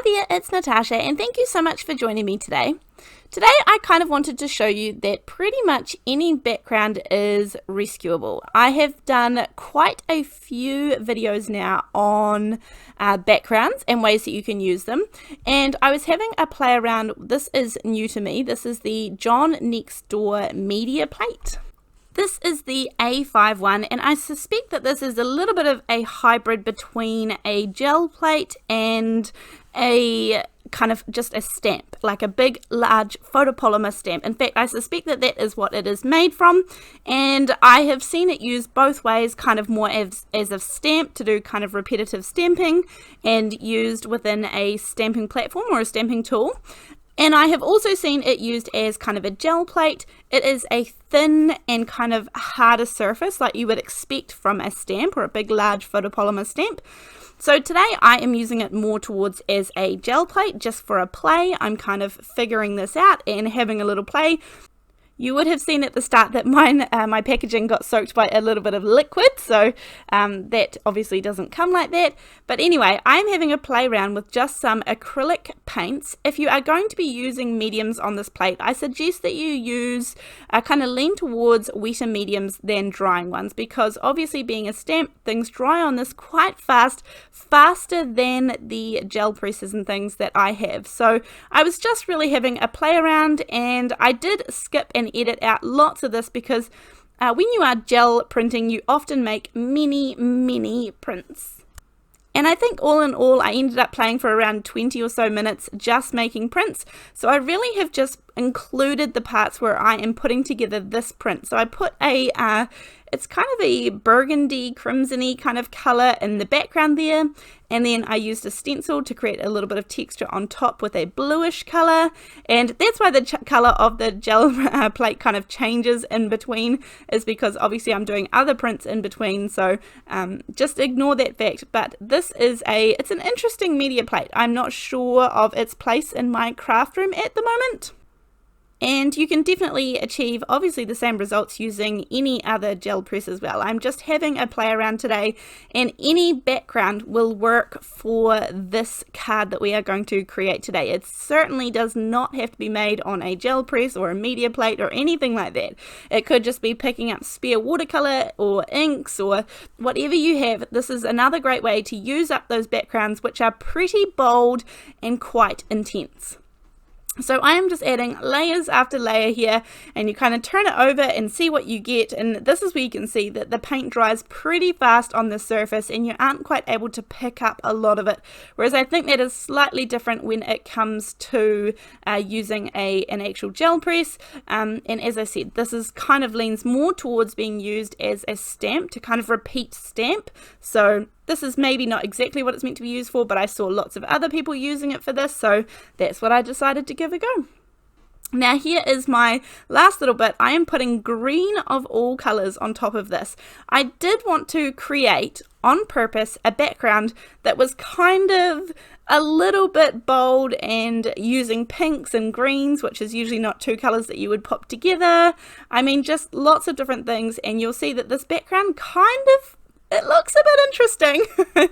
there, it's Natasha, and thank you so much for joining me today. Today I kind of wanted to show you that pretty much any background is rescuable. I have done quite a few videos now on backgrounds and ways that you can use them, and I was having a play around. This is new to me. This is the John Next Door media plate. This is the A5 one, and I suspect that this is a little bit of a hybrid between a gel plate and a kind of just a stamp, like a big large photopolymer stamp. In fact, I suspect that that is what it is made from, and I have seen it used both ways, kind of more as a stamp to do kind of repetitive stamping, and used within a stamping platform or a stamping tool. And I have also seen it used as kind of a gel plate. It is a thin and kind of harder surface like you would expect from a stamp or a big large photopolymer stamp. So today I am using it more towards as a gel plate just for a play. I'm kind of figuring this out and having a little play. You would have seen at the start that my packaging got soaked by a little bit of liquid, so that obviously doesn't come like that. But anyway, I'm having a play around with just some acrylic paints. If you are going to be using mediums on this plate, I suggest that you use kind of lean towards wetter mediums than drying ones, because obviously being a stamp, things dry on this quite fast, faster than the gel presses and things that I have. So I was just really having a play around, and I did skip and edit out lots of this because when you are gel printing, you often make many prints. And I think all in all, I ended up playing for around 20 or so minutes just making prints. So I really have just included the parts where I am putting together this print. So I put it's kind of a burgundy, crimson-y kind of color in the background there. And then I used a stencil to create a little bit of texture on top with a bluish color. And that's why the color of the gel plate kind of changes in between, is because obviously I'm doing other prints in between. So just ignore that fact. But this is it's an interesting media plate. I'm not sure of its place in my craft room at the moment. And you can definitely achieve obviously the same results using any other gel press as well. I'm just having a play around today, and any background will work for this card that we are going to create today. It certainly does not have to be made on a gel press or a media plate or anything like that. It could just be picking up spare watercolor or inks or whatever you have. This is another great way to use up those backgrounds, which are pretty bold and quite intense. So I am just adding layers after layer here, and you kind of turn it over and see what you get. And this is where you can see that the paint dries pretty fast on the surface and you aren't quite able to pick up a lot of it. Whereas I think that is slightly different when it comes to using an actual gel press. And as I said, this is kind of leans more towards being used as a stamp, to kind of repeat stamp. So this is maybe not exactly what it's meant to be used for, but I saw lots of other people using it for this, so that's what I decided to give a go. Now here is my last little bit. I am putting green of all colors on top of this. I did want to create on purpose a background that was kind of a little bit bold and using pinks and greens, which is usually not two colors that you would pop together. I mean, just lots of different things, and you'll see that this background it looks a bit interesting.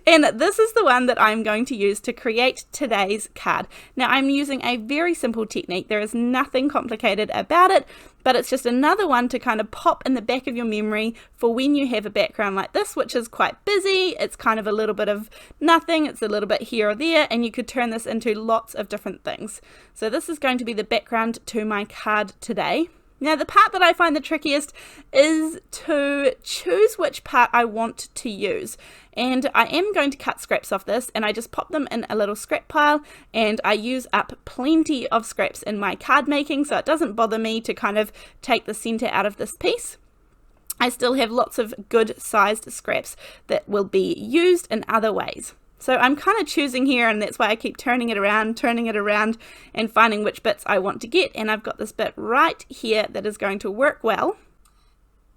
And this is the one that I'm going to use to create today's card. Now I'm using a very simple technique. There is nothing complicated about it, but it's just another one to kind of pop in the back of your memory for when you have a background like this, which is quite busy. It's kind of a little bit of nothing. It's a little bit here or there, and you could turn this into lots of different things. So this is going to be the background to my card today. Now the part that I find the trickiest is to choose which part I want to use, and I am going to cut scraps off this, and I just pop them in a little scrap pile, and I use up plenty of scraps in my card making, so it doesn't bother me to kind of take the center out of this piece. I still have lots of good sized scraps that will be used in other ways. So I'm kind of choosing here, and that's why I keep turning it around and finding which bits I want to get. And I've got this bit right here that is going to work well.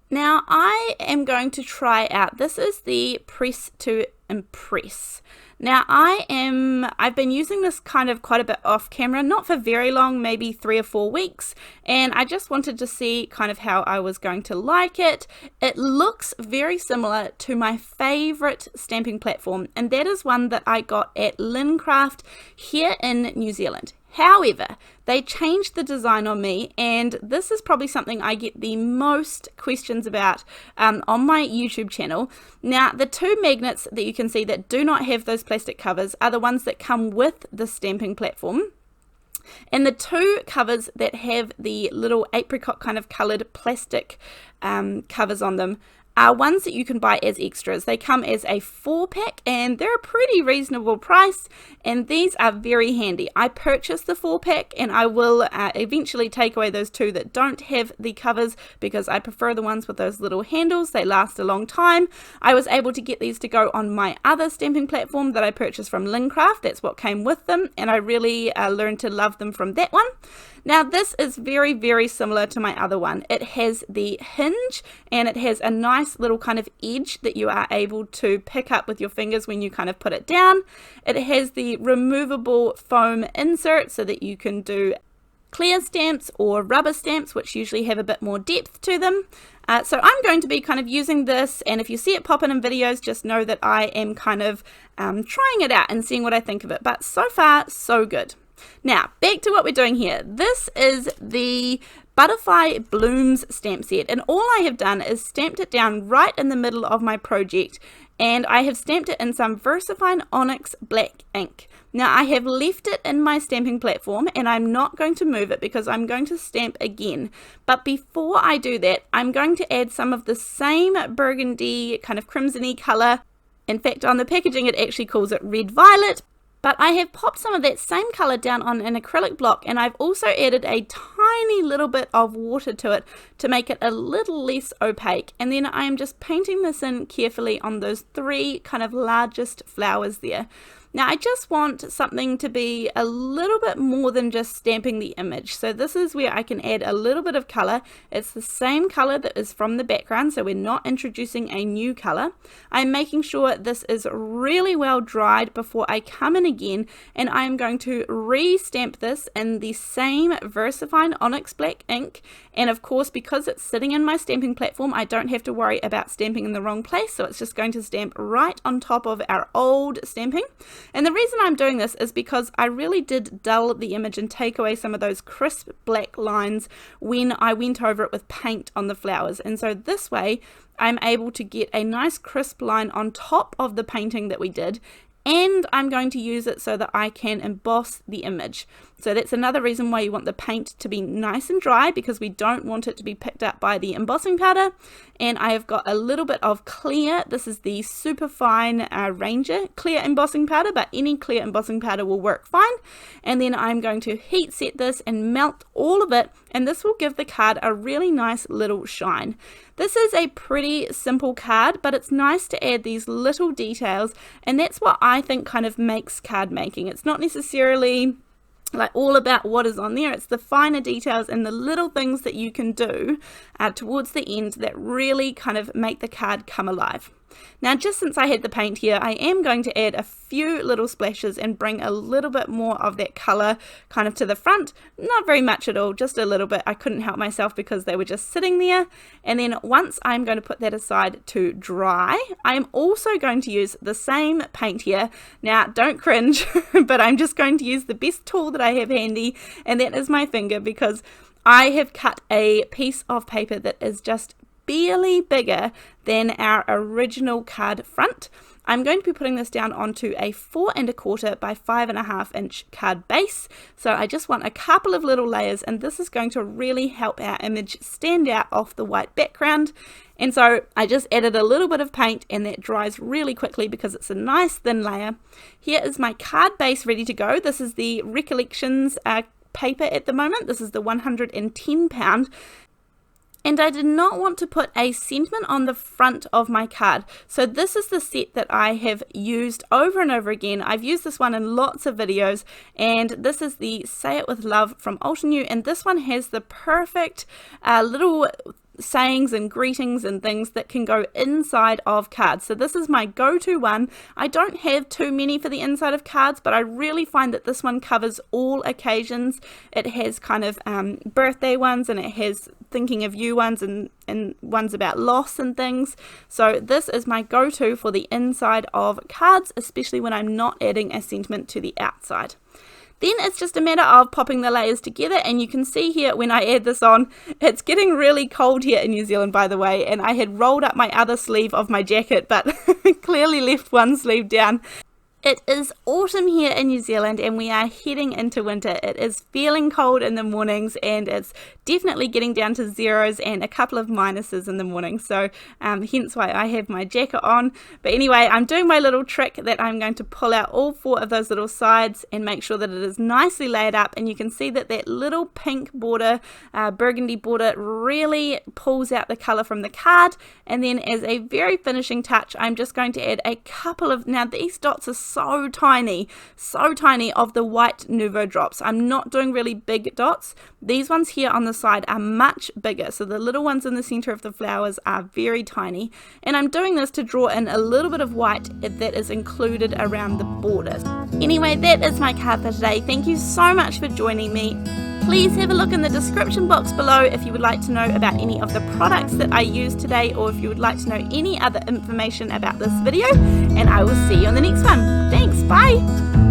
Now I am going to try out, this is the press to Impress. Now I've been using this kind of quite a bit off camera, not for very long, maybe 3 or 4 weeks, and I just wanted to see kind of how I was going to like it. It looks very similar to my favorite stamping platform, and that is one that I got at Lincraft here in New Zealand. However, they changed the design on me, and this is probably something I get the most questions about on my YouTube channel. Now, the 2 magnets that you can see that do not have those plastic covers are the ones that come with the stamping platform. And the 2 covers that have the little apricot kind of coloured plastic covers on them are ones that you can buy as extras. They come as a 4-pack and they're a pretty reasonable price, and these are very handy. I purchased the 4-pack and I will eventually take away those 2 that don't have the covers because I prefer the ones with those little handles. They last a long time. I was able to get these to go on my other stamping platform that I purchased from Lincraft. That's what came with them, and I really learned to love them from that one. Now this is very, very similar to my other one. It has the hinge and it has a nice little kind of edge that you are able to pick up with your fingers when you kind of put it down. It has the removable foam insert so that you can do clear stamps or rubber stamps, which usually have a bit more depth to them. So I'm going to be kind of using this, and if you see it popping in videos, just know that I am kind of trying it out and seeing what I think of it. But so far, so good. Now, back to what we're doing here. This is the Butterfly Blooms stamp set, and all I have done is stamped it down right in the middle of my project, and I have stamped it in some VersaFine Onyx black ink. Now, I have left it in my stamping platform, and I'm not going to move it because I'm going to stamp again. But before I do that, I'm going to add some of the same burgundy, kind of crimson-y colour. In fact, on the packaging, it actually calls it red violet. But I have popped some of that same colour down on an acrylic block, and I've also added a tiny little bit of water to it to make it a little less opaque. And then I am just painting this in carefully on those 3 kind of largest flowers there. Now I just want something to be a little bit more than just stamping the image. So this is where I can add a little bit of colour. It's the same colour that is from the background, so we're not introducing a new colour. I'm making sure this is really well dried before I come in again, and I'm going to re-stamp this in the same VersaFine Onyx black ink. And of course, because it's sitting in my stamping platform, I don't have to worry about stamping in the wrong place, so it's just going to stamp right on top of our old stamping. And the reason I'm doing this is because I really did dull the image and take away some of those crisp black lines when I went over it with paint on the flowers. And so this way I'm able to get a nice crisp line on top of the painting that we did. And I'm going to use it so that I can emboss the image. So that's another reason why you want the paint to be nice and dry, because we don't want it to be picked up by the embossing powder. And I have got a little bit of clear, this is the Superfine Ranger clear embossing powder, but any clear embossing powder will work fine. And then I'm going to heat set this and melt all of it, and this will give the card a really nice little shine. This is a pretty simple card, but it's nice to add these little details, and that's what I think kind of makes card making. It's not necessarily like all about what is on there. It's the finer details and the little things that you can do towards the end that really kind of make the card come alive. Now, just since I had the paint here, I am going to add a few little splashes and bring a little bit more of that colour kind of to the front. Not very much at all, just a little bit. I couldn't help myself because they were just sitting there. And then once I'm going to put that aside to dry, I'm also going to use the same paint here. Now, don't cringe, but I'm just going to use the best tool that I have handy, and that is my finger, because I have cut a piece of paper that is just barely bigger than our original card front. I'm going to be putting this down onto a 4 1/4 by 5.5 inch card base. So I just want a couple of little layers, and this is going to really help our image stand out off the white background. And so I just added a little bit of paint, and that dries really quickly because it's a nice thin layer. Here is my card base ready to go. This is the Recollections paper at the moment. This is the 110 pound. And I did not want to put a sentiment on the front of my card. So this is the set that I have used over and over again. I've used this one in lots of videos, and this is the Say It With Love from Altenew, and this one has the perfect little sayings and greetings and things that can go inside of cards. So this is my go-to one. I don't have too many for the inside of cards, but I really find that this one covers all occasions. It has kind of birthday ones, and it has thinking of you ones, and ones about loss and things. So this is my go-to for the inside of cards, especially when I'm not adding a sentiment to the outside. Then it's just a matter of popping the layers together, and you can see here when I add this on, it's getting really cold here in New Zealand, by the way, and I had rolled up my other sleeve of my jacket, but clearly left one sleeve down. It is autumn here in New Zealand, and we are heading into winter. It is feeling cold in the mornings, and it's definitely getting down to zeros and a couple of minuses in the morning, so hence why I have my jacket on. But anyway, I'm doing my little trick that I'm going to pull out all 4 of those little sides and make sure that it is nicely laid up, and you can see that that little pink border, burgundy border, really pulls out the colour from the card. And then as a very finishing touch, I'm just going to add a couple of, now these dots are so tiny of the white Nuvo drops. I'm not doing really big dots. These ones here on the side are much bigger, so the little ones in the center of the flowers are very tiny, and I'm doing this to draw in a little bit of white that is included around the borders. Anyway, that is my card for today. Thank you so much for joining me. Please have a look in the description box below if you would like to know about any of the products that I used today, or if you would like to know any other information about this video, and I will see you on the next one. Thanks, bye!